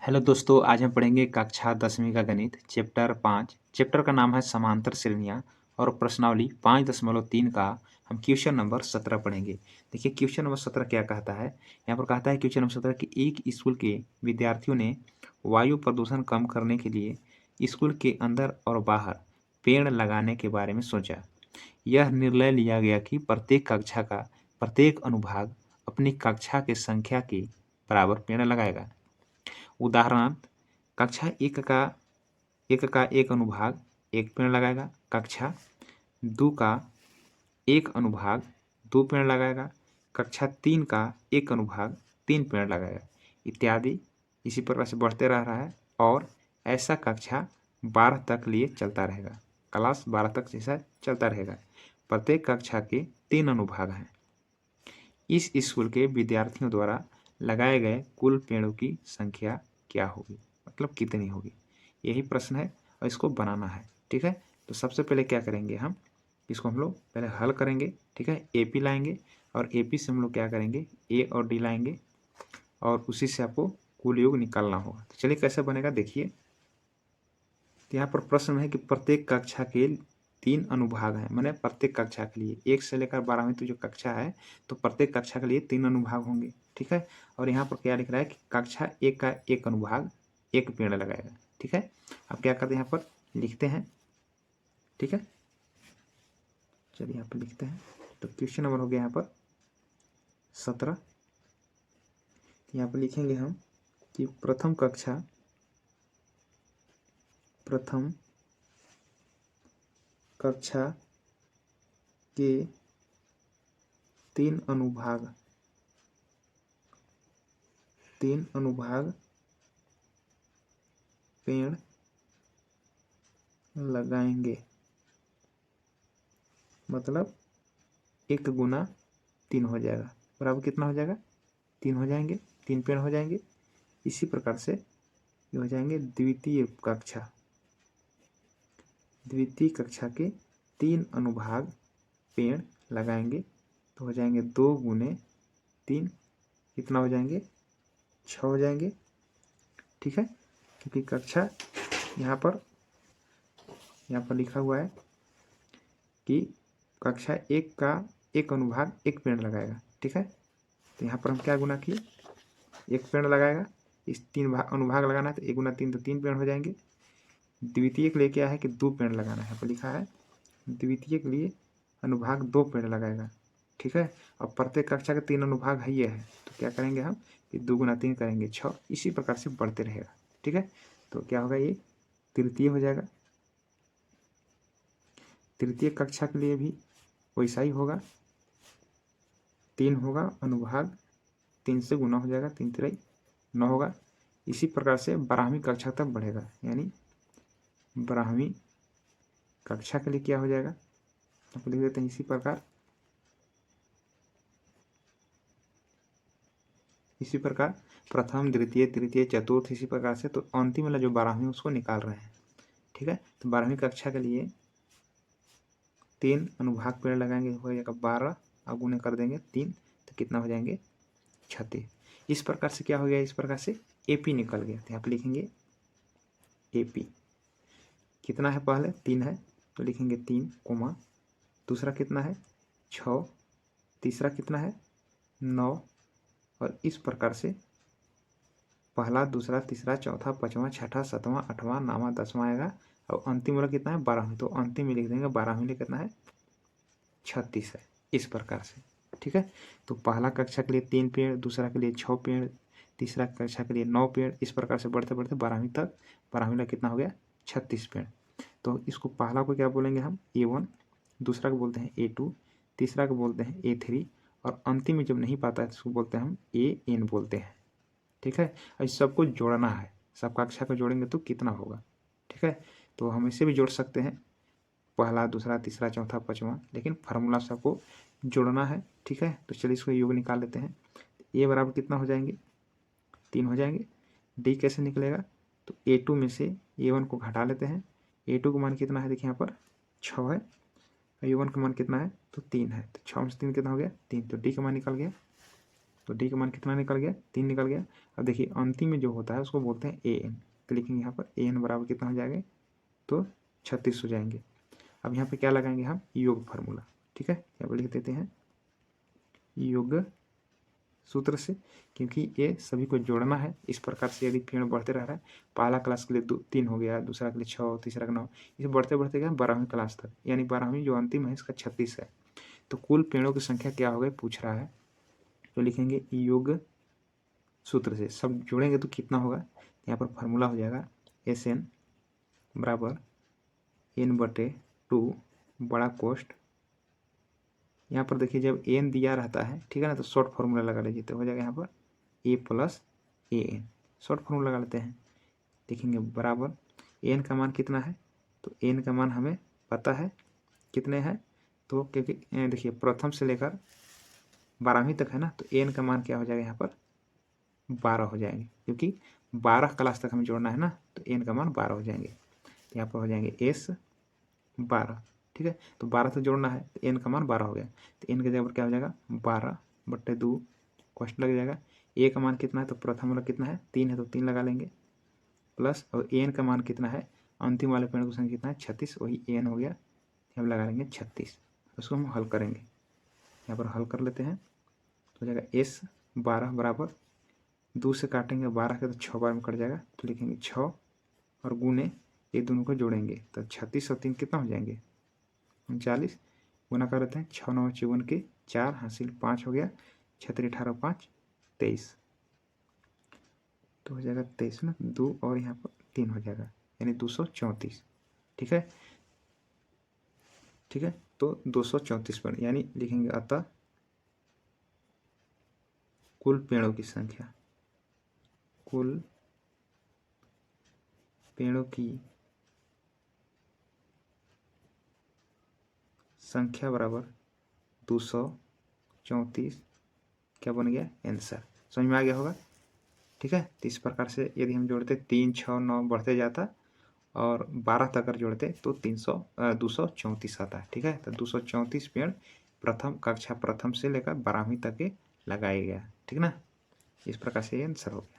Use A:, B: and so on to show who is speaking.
A: Hello दोस्तों, आज हम पढ़ेंगे कक्षा 10वीं का गणित चैप्टर 5। चैप्टर का नाम है समांतर श्रेणियाँ और प्रश्नावली 5.3 का हम क्वेश्चन नंबर 17 पढ़ेंगे। देखिए क्वेश्चन नंबर 17 क्या कहता है। यहाँ पर कहता है क्वेश्चन नंबर 17 कि एक स्कूल के विद्यार्थियों ने वायु प्रदूषण कम करने के लिए स्कूल के अंदर और बाहर पेड़ लगाने के बारे में सोचा। यह निर्णय लिया गया कि प्रत्येक कक्षा का प्रत्येक अनुभाग अपनी कक्षा की संख्या के बराबर पेड़ लगाएगा। उदाहरणार्थ कक्षा एक का एक अनुभाग एक पेड़ लगाएगा, कक्षा 2 का एक अनुभाग 2 पेड़ लगाएगा, कक्षा 3 का एक अनुभाग 3 पेड़ लगाएगा इत्यादि। इसी प्रकार से बढ़ते रह रहा है और ऐसा कक्षा 12 तक लिए चलता रहेगा। क्लास 12 तक जैसा चलता रहेगा। प्रत्येक कक्षा के 3 अनुभाग हैं। इस स्कूल के विद्यार्थियों द्वारा लगाए गए कुल पेड़ों की संख्या क्या होगी, मतलब कितनी होगी, यही प्रश्न है और इसको बनाना है। ठीक है, तो सबसे पहले क्या करेंगे, हम इसको हम लोग पहले हल करेंगे। ठीक है, एपी लाएंगे और एपी से हम लोग क्या करेंगे, ए और डी लाएंगे और उसी से आपको कुल योग निकालना होगा। तो चलिए कैसे बनेगा देखिए। तो यहाँ पर प्रश्न है कि प्रत्येक कक्षा के 3 अनुभाग हैं, मैंने प्रत्येक कक्षा के लिए 1 से लेकर 12वीं तो जो कक्षा है तो प्रत्येक कक्षा के लिए 3 अनुभाग होंगे। ठीक है, और यहाँ पर क्या लिख रहा है कि कक्षा 1 का एक अनुभाग एक पेड़ लगाएगा। ठीक है, अब क्या करते हैं, यहाँ पर लिखते हैं। ठीक है, चलिए यहाँ पर लिखते हैं। तो क्वेश्चन नंबर हो गया यहाँ पर 17। यहाँ पर लिखेंगे हम कि प्रथम कक्षा के 3 अनुभाग पेड़ लगाएंगे, मतलब 1 गुना 3 हो जाएगा, बराबर कितना हो जाएगा, 3 हो जाएंगे, 3 पेड़ हो जाएंगे। इसी प्रकार से ये हो जाएंगे द्वितीय कक्षा के 3 अनुभाग पेड़ लगाएंगे तो हो जाएंगे 2 गुने 3, कितना हो जाएंगे, 6 हो जाएंगे। ठीक है, क्योंकि कक्षा यहाँ पर लिखा हुआ है कि कक्षा 1 का एक अनुभाग एक पेड़ लगाएगा। ठीक है, तो यहाँ पर हम क्या गुना किए, एक पेड़ लगाएगा, इस 3 अनुभाग लगाना है तो 1 गुना 3 तो 3 पेड़ हो जाएंगे। द्वितीय के लिए क्या है कि 2 पेड़ लगाना है, यहाँ पर लिखा है द्वितीय के लिए अनुभाग 2 पेड़ लगाएगा। ठीक है, और प्रत्येक कक्षा का 3 अनुभाग है ये है, तो क्या करेंगे हम कि 2 गुना 3 करेंगे 6, इसी प्रकार से बढ़ते रहेगा। ठीक है, तो क्या होगा, ये तृतीय हो जाएगा। तृतीय कक्षा के लिए भी वैसा ही होगा, 3 होगा अनुभाग, 3 से गुना हो जाएगा, 3 3 9 होगा। इसी प्रकार से 12वीं कक्षा तक बढ़ेगा, यानी 12वीं कक्षा के लिए क्या हो जाएगा, आप लिख देते हैं इसी प्रकार प्रथम द्वितीय तृतीय चतुर्थ, इसी प्रकार से। तो अंतिम वाला जो 12वीं उसको निकाल रहे हैं। ठीक है, तो 12वीं कक्षा के लिए 3 अनुभाग पेड़ लगाएंगे, हो जाएगा 12 और गुणे कर देंगे 3 तो कितना हो जाएंगे 36। इस प्रकार से क्या हो गया, इस प्रकार से एपी निकल गया। तो यहाँ पे लिखेंगे एपी कितना है, पहले 3 है तो लिखेंगे 3 कोमा, दूसरा कितना है 6, तीसरा कितना है 9, और इस प्रकार से पहला दूसरा तीसरा चौथा पाँचवा छठा सातवां आठवां नौवां 10वां आएगा, और अंतिम वाला कितना है 12वीं, तो अंतिम में लिख देंगे 12वीं लिए कितना है 36 है, इस प्रकार से। ठीक है, तो पहला कक्षा के लिए 3 पेड़, दूसरा के लिए 6 पेड़, तीसरा कक्षा के लिए 9 पेड़, इस प्रकार से बढ़ते बढ़ते 12वीं तक। 12वीं में कितना हो गया 36 पेड़। तो इसको पहला को क्या बोलेंगे हम A1, दूसरा को बोलते हैं A2, तीसरा को बोलते हैं A3, और अंतिम में जब नहीं पाता है तो उसको बोलते हैं हम AN बोलते हैं। ठीक है, और इस सबको जोड़ना है, सब कक्षा को जोड़ेंगे तो कितना होगा। ठीक है, तो हम इसे भी जोड़ सकते हैं, पहला दूसरा तीसरा चौथा पाँचवा, लेकिन फार्मूला सबको जोड़ना है। ठीक है, तो चलिए इसको योग निकाल लेते हैं। ए बराबर कितना हो जाएंगे 3 हो जाएंगे। डी कैसे निकलेगा, तो A2 में से A1 को घटा लेते हैं। A2 का मान कितना है, देखिए यहाँ पर 6 है, A1 का मान कितना है तो 3 है, तो 6 में से 3 कितना हो गया 3, तो डी का मान निकल गया। तो डी का मान कितना निकल गया, 3 निकल गया। अब देखिए अंतिम में जो होता है उसको बोलते हैं ए एन, तो लिखेंगे यहाँ पर ए एन बराबर कितना हो जाएगा, तो 36 हो जाएंगे। अब यहाँ पे क्या लगाएंगे हम, योग फार्मूला, ठीक है। यहाँ पर लिख देते हैं योग सूत्र से, क्योंकि ये सभी को जोड़ना है। इस प्रकार से यदि पेड़ बढ़ते रह रहा है, पहला क्लास के लिए 3 हो गया, दूसरा के लिए 6, तीसरा का 9, इसे बढ़ते बढ़ते गया 12वीं क्लास तक, यानी 12वीं जो अंतिम है इसका 36 है। तो कुल पेड़ों की संख्या क्या हो गई पूछ रहा है, तो लिखेंगे योग सूत्र से सब जोड़ेंगे तो कितना होगा, यहाँ पर फार्मूला हो जाएगा एस एन बराबर n/2 बड़ा कोष्ट, यहाँ पर देखिए जब एन दिया रहता है, ठीक है ना, तो शॉर्ट फार्मूला लगा लीजिए, तो हो जाएगा यहाँ पर ए plus A N, short formula लगा लेते हैं। देखेंगे बराबर एन का मान कितना है, तो एन का मान हमें पता है कितने हैं, तो क्योंकि देखिए प्रथम से लेकर 12वीं तक है ना, तो एन का मान क्या हो जाएगा यहाँ पर 12 हो जाएंगे, क्योंकि 12 क्लास तक हमें जोड़ना है ना, तो एन का मान 12 हो जाएंगे। तो यहाँ पर हो जाएंगे एस 12, ठीक है। तो 12 से जोड़ना है तो एन का मान 12 हो गया, तो एन की जगह पर क्या हो जाएगा 12/2 क्वेश्चन लग जाएगा। ए का मान कितना है, तो प्रथम वाला कितना है 3 है, तो 3 लगा लेंगे, प्लस और एन का मान कितना है, अंतिम वाले पेड़ की संख्या कितना है 36, वही एन हो गया, हम लगा लेंगे 36। उसको हम हल करेंगे, यहाँ पर हल कर लेते हैं, तो हो जाएगा एस 12 बराबर 2 से काटेंगे 12 के तो 6 बार में कट जाएगा, तो लिखेंगे 6 और गुने ये दोनों को जोड़ेंगे तो 36 और 3 कितना हो जाएंगे 39, गुना कर देते हैं 6 9 54 के 4 हासिल 5 हो गया, 6 18 5 23, तो हो जाएगा 23 ना, 2 और यहाँ पर 3 हो जाएगा, यानी 234, ठीक है, ठीक है। तो 234 पेड़, यानी लिखेंगे अतः कुल पेड़ों की संख्या, कुल पेड़ों की संख्या बराबर 234, क्या बन गया आंसर, समझ में आ गया होगा, ठीक है। तो इस प्रकार से यदि हम जोड़ते 3 6 9 बढ़ते जाता और 12 तक अगर जोड़ते तो 234 आता है, ठीक है। तो 234 पेड़ प्रथम कक्षा प्रथम से लेकर 12वीं तक के लगाए गया, ठीक ना। इस प्रकार से ये आंसर हो गया।